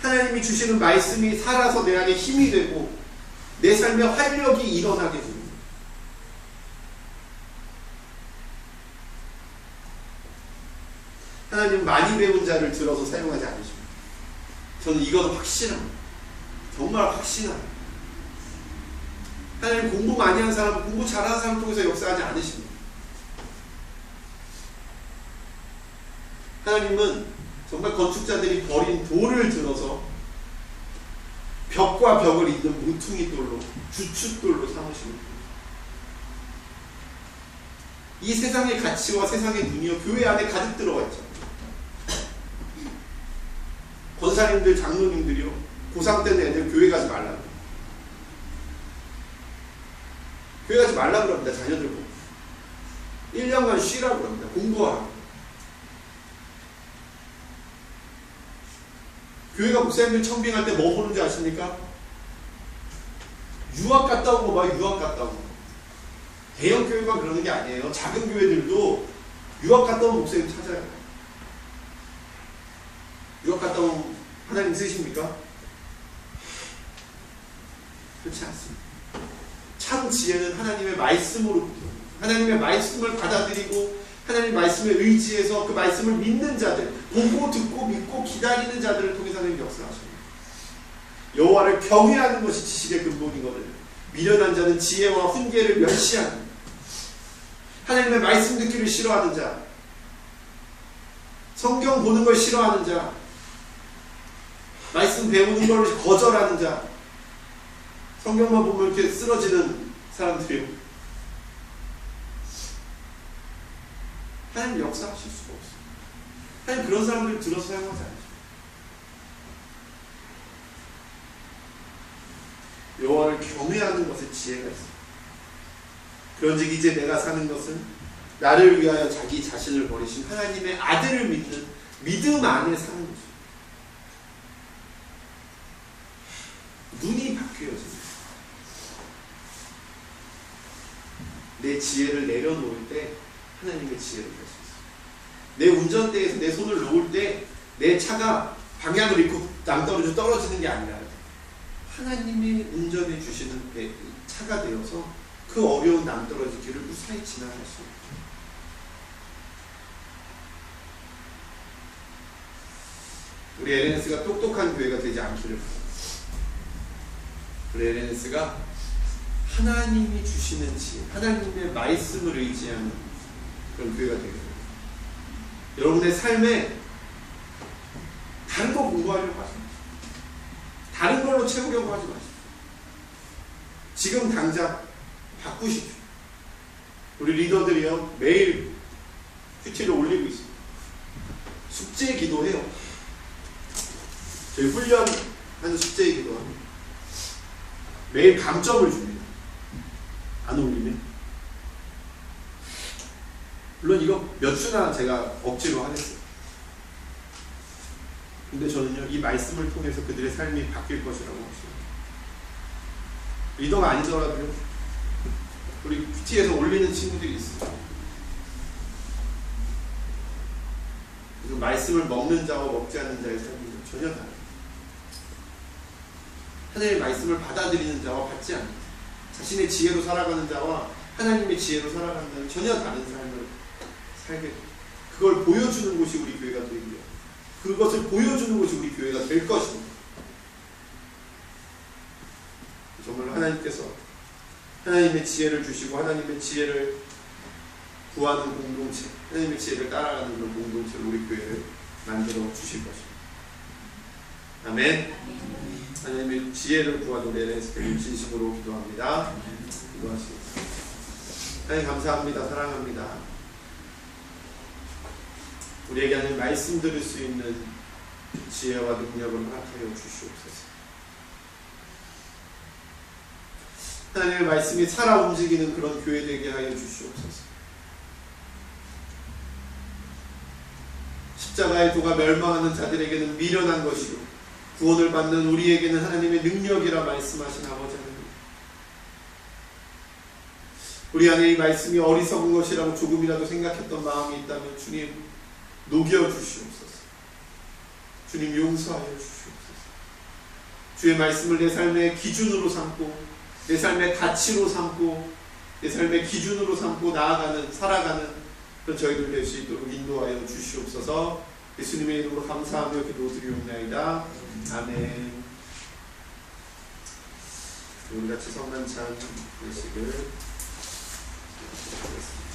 하나님이 주시는 말씀이 살아서 내 안에 힘이 되고 내 삶에 활력이 일어나게 됩니다. 하나님 많이 배운 자를 들어서 사용하지 않으십니다. 저는 이건 확신합니다. 정말 확신합니다. 하나님 공부 많이 한 사람, 공부 잘하는 사람 통해서 역사하지 않으십니다. 하나님은 정말 건축자들이 버린 돌을 들어서 벽과 벽을 잇는 모퉁이 돌로, 주춧돌로 삼으십니다. 이 세상의 가치와 세상의 눈이요 교회 안에 가득 들어와 있죠. 권사님들, 장로님들이요 고3 때는 애들 교회 가지 말라고, 교회 가지 말라고 합니다. 자녀들 보고 1년간 쉬라고 합니다. 공부하라고. 교회가 목사님들 청빙할 때 뭐 보는지 아십니까? 유학 갔다 온 거 봐요. 유학 갔다 온 거. 대형 교회가 그러는 게 아니에요. 작은 교회들도 유학 갔다 온 목사님 찾아요. 유학 갔다 온 하나님 쓰십니까? 그렇지 않습니다. 참 지혜는 하나님의 말씀으로, 하나님의 말씀을 받아들이고 하나님의 말씀에 의지해서 그 말씀을 믿는 자들, 보고 듣고 믿고 기다리는 자들을 통해서 하나님 역사하십니다. 여호와를 경외하는 것이 지식의 근본이거든요. 미련한 자는 지혜와 훈계를 멸시하는, 하나님의 말씀 듣기를 싫어하는 자, 성경 보는 걸 싫어하는 자, 말씀 배우는 걸 거절하는 자, 성경만 보면 이렇게 쓰러지는 사람들이요. 하나님 역사하실 수가 없어요. 하나님 그런 사람들을 들어서 사용하지 않으십니다. 여호와를 경외하는 것에 지혜가 있습니다. 그런즉 이제 내가 사는 것은 나를 위하여 자기 자신을 버리신 하나님의 아들을 믿는 믿음 안에 사는 것입니다. 눈이 바뀌어집니다. 내 지혜를 내려놓을 때 하나님의 지혜를 볼 수 있어요. 내 운전대에서 내 손을 놓을 때 내 차가 방향을 잃고 낭떠러지로 떨어지는 게 아니라 하나님이 운전해 주시는 차가 되어서 그 어려운 낭떠러지 길을 무사히 지나갈 수 있어요. 우리 LNS가 똑똑한 교회가 되지 않기를 바랍니다. 우리 LNS가 하나님이 주시는 지혜, 하나님의 말씀을 의지하는 그런 교회가 되겠습니다. 여러분의 삶에 다른 거 공부하려고 하지 마십시오. 다른 걸로 채우려고 하지 마십시오. 지금 당장 바꾸십시오. 우리 리더들이요 매일 큐티를 올리고 있습니다. 숙제 기도해요. 저희 훈련하는 숙제 기도합니다. 매일 감점을 줍니다. 안 올리면. 물론 이거 몇 주나 제가 억지로 하겠어요. 근데 저는요 이 말씀을 통해서 그들의 삶이 바뀔 것이라고 확신합니다. 리더가 아니더라도요 우리 큐티에서 올리는 친구들이 있습니다. 그래서 말씀을 먹는 자와 먹지 않는 자의 삶은 전혀 다릅니다. 하나님의 말씀을 받아들이는 자와 받지 않는 자, 자신의 지혜로 살아가는 자와 하나님의 지혜로 살아가는 자는 전혀 다른 삶을 살게 됩니다. 그걸 보여주는 곳이 우리 교회가 되고요. 그것을 보여주는 것이 우리 교회가 될 것입니다. 정말 하나님께서 하나님의 지혜를 주시고 하나님의 지혜를 구하는 공동체, 하나님의 지혜를 따라가는 그런 공동체를 우리 교회를 만들어 주실 것입니다. 아멘. 하나님의 지혜를 구하는 우리 LNS 진심으로 기도합니다. 기도하시겠습니다. 하나님 감사합니다. 사랑합니다. 우리에게 하나님 말씀 들을 수 있는 지혜와 능력을 허락하여 주시옵소서. 하나님의 말씀이 살아 움직이는 그런 교회 되게 하여 주시옵소서. 십자가의 도가 멸망하는 자들에게는 미련한 것이요 구원을 받는 우리에게는 하나님의 능력이라 말씀하신 아버지 하나님, 우리 안에 이 말씀이 어리석은 것이라고 조금이라도 생각했던 마음이 있다면 주님 녹여 주시옵소서. 주님 용서하여 주시옵소서. 주의 말씀을 내 삶의 기준으로 삼고 내 삶의 가치로 삼고 내 삶의 기준으로 삼고 나아가는 살아가는 그런 저희들 될 수 있도록 인도하여 주시옵소서. 예수님의 이름으로 감사하며 기도드리옵나이다. 아멘. 우리 같이 성만찬 예식을 하겠습니다.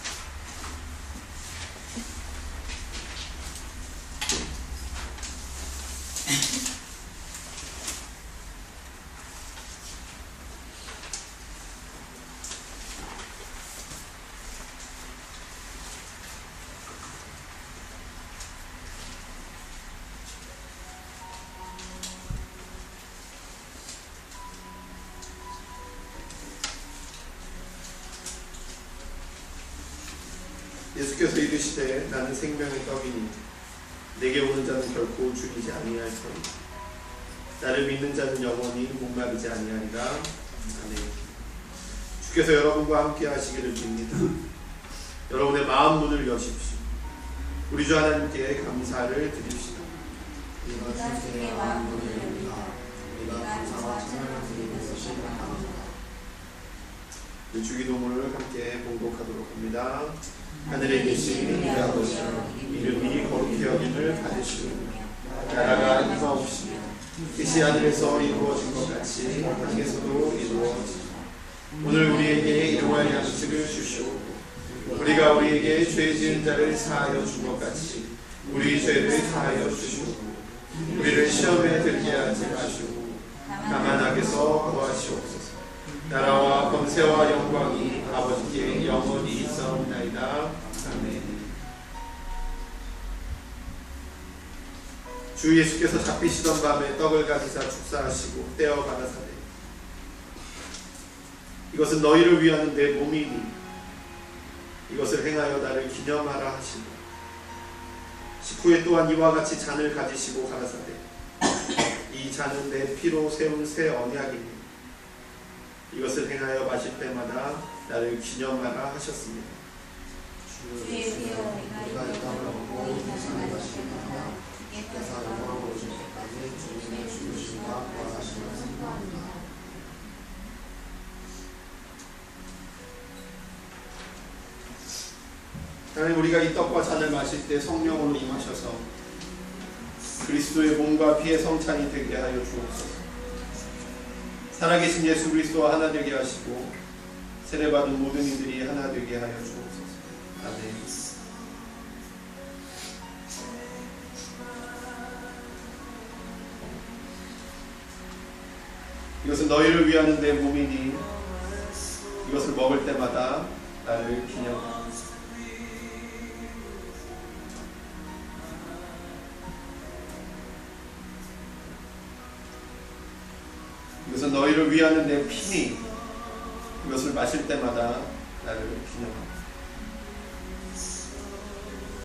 예수께서 이르시되 나는 생명의 떡이니 내게 오는 자는 결코 줄이지 아니할 터이니 나를 믿는 자는 영원히 목마르지 아니하리라. 아멘. 주께서 여러분과 함께 하시기를 빕니다. 여러분의 마음 문을 여십시오. 우리 주 하나님께 감사를 드립시다. 우리가 주의 마음 문을 열리라. 우리가 감사와 찬양을 드리는 것이 바랍니다. 주기도문을 함께 봉독하도록 합니다. 하늘에 계신 우리 아버지여, 이름이 거룩히 여김을 받으시오며 나라가 임하옵시며 뜻이 하늘에서 이루어진 것 같이 땅에서도 이루어지라. 오늘 우리에게 일용할 양식을 주시옵고 우리가 우리에게 죄 지은 자를 사하여 준 것 같이 우리 죄를 사하여 주시옵고 우리를 시험에 들게 하지 마시고 다만 악에서 구하시옵소서. 나라와 권세와 영광이 아버지께 영원히 있사옵나이다. 아멘. 주 예수께서 잡히시던 밤에 떡을 가지사 축사하시고 떼어 가라사대 이것은 너희를 위하는 내 몸이니 이것을 행하여 나를 기념하라 하시고 식후에 또한 이와 같이 잔을 가지시고 가라사대 이 잔은 내 피로 세운 새 언약이니 이것을 행하여 마실 때마다 나를 기념하라 하셨습니다. 주의 피로 우리가 이 떡을 먹고 이 잔을 마실 때마다 주께서 영광으로 오실 때까지 주님의 죽으심과 부활하심을 선포합니다. 하나님, 우리가 이 떡과 잔을 마실 때 성령으로 임하셔서 그리스도의 몸과 피의 성찬이 되게 하여 주옵소서. 살아계신 예수 그리스도와 하나 되게 하시고 세례받은 모든 이들이 하나 되게 하여 주옵소서. 아멘. 이것은 너희를 위하는 내 몸이니 이것을 먹을 때마다 나를 기념하라. 이것은 너희를 위하는 내 피니 이것을 마실 때마다 나를 기념하라.